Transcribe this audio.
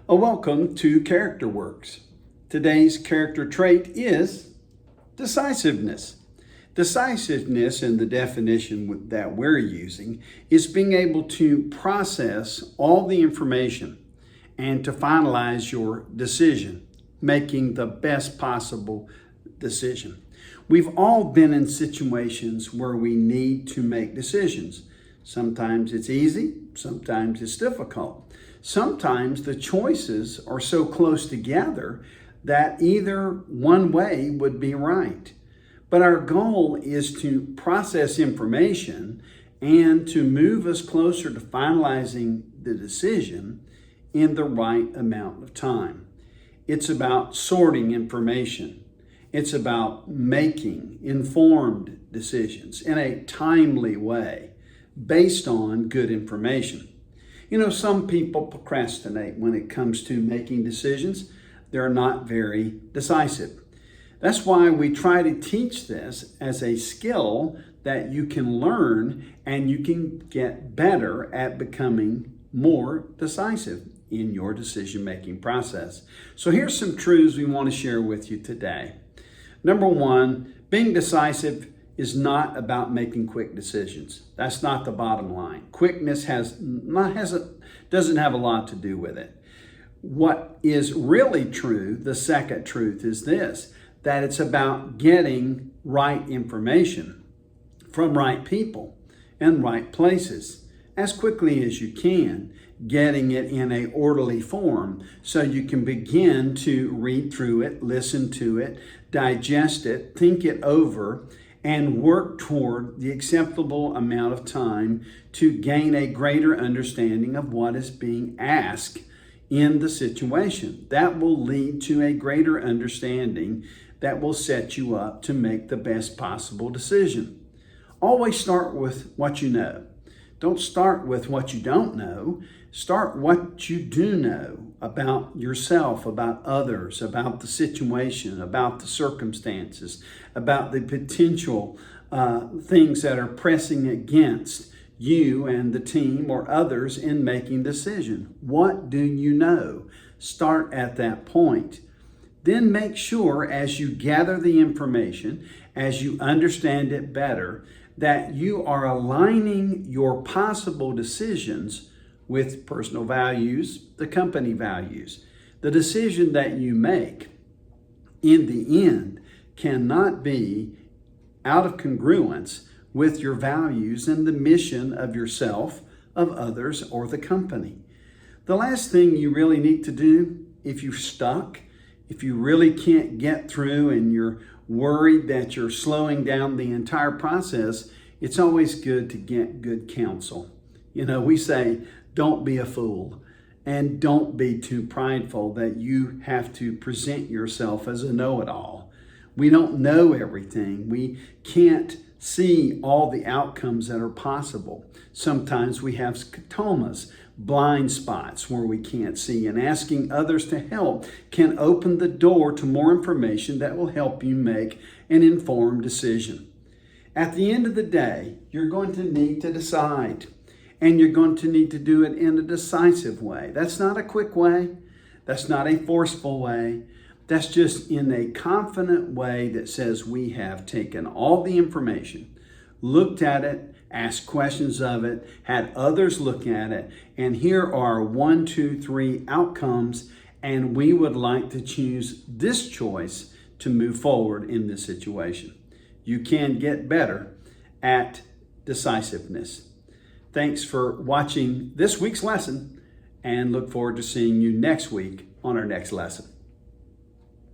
Welcome to Character Worx. Today's character trait is decisiveness. Decisiveness, in the definition that we're using, is being able to process all the information and to finalize your decision, making the best possible decision. We've all been in situations where we need to make decisions. Sometimes it's easy, sometimes it's difficult. Sometimes the choices are so close together that either one way would be right. But our goal is to process information and to move us closer to finalizing the decision in the right amount of time. It's about sorting information. It's about making informed decisions in a timely way based on good information. You know, some people procrastinate when it comes to making decisions. They're not very decisive. That's why we try to teach this as a skill that you can learn and you can get better at becoming more decisive in your decision-making process. So here's some truths we want to share with you today. Number one, being decisive is not about making quick decisions. That's not the bottom line. Quickness doesn't have a lot to do with it. What is really true, the second truth, is this, that it's about getting right information from right people and right places as quickly as you can, getting it in an orderly form so you can begin to read through it, listen to it, digest it, think it over, and work toward the acceptable amount of time to gain a greater understanding of what is being asked in the situation. That will lead to a greater understanding that will set you up to make the best possible decision. Always start with what you know. Don't start with what you don't know. Start what you do know about yourself, about others, about the situation, about the circumstances, about the potential things that are pressing against you and the team or others in making decision. What do you know? Start at that point. Then make sure as you gather the information, as you understand it better, that you are aligning your possible decisions with personal values, the company values. The decision that you make in the end cannot be out of congruence with your values and the mission of yourself, of others, or the company. The last thing you really need to do, if you're stuck, if you really can't get through and you're worried that you're slowing down the entire process, it's always good to get good counsel. You know, we say, don't be a fool and don't be too prideful that you have to present yourself as a know-it-all. We don't know everything. We can't see all the outcomes that are possible. Sometimes we have scotomas, blind spots where we can't see, and asking others to help can open the door to more information that will help you make an informed decision. At the end of the day, you're going to need to decide, and you're going to need to do it in a decisive way. That's not a quick way. That's not a forceful way. That's just in a confident way that says we have taken all the information, looked at it, asked questions of it, had others look at it, and here are 1, 2, 3 outcomes, and we would like to choose this choice to move forward in this situation. You can get better at decisiveness. Thanks for watching this week's lesson, and look forward to seeing you next week on our next lesson.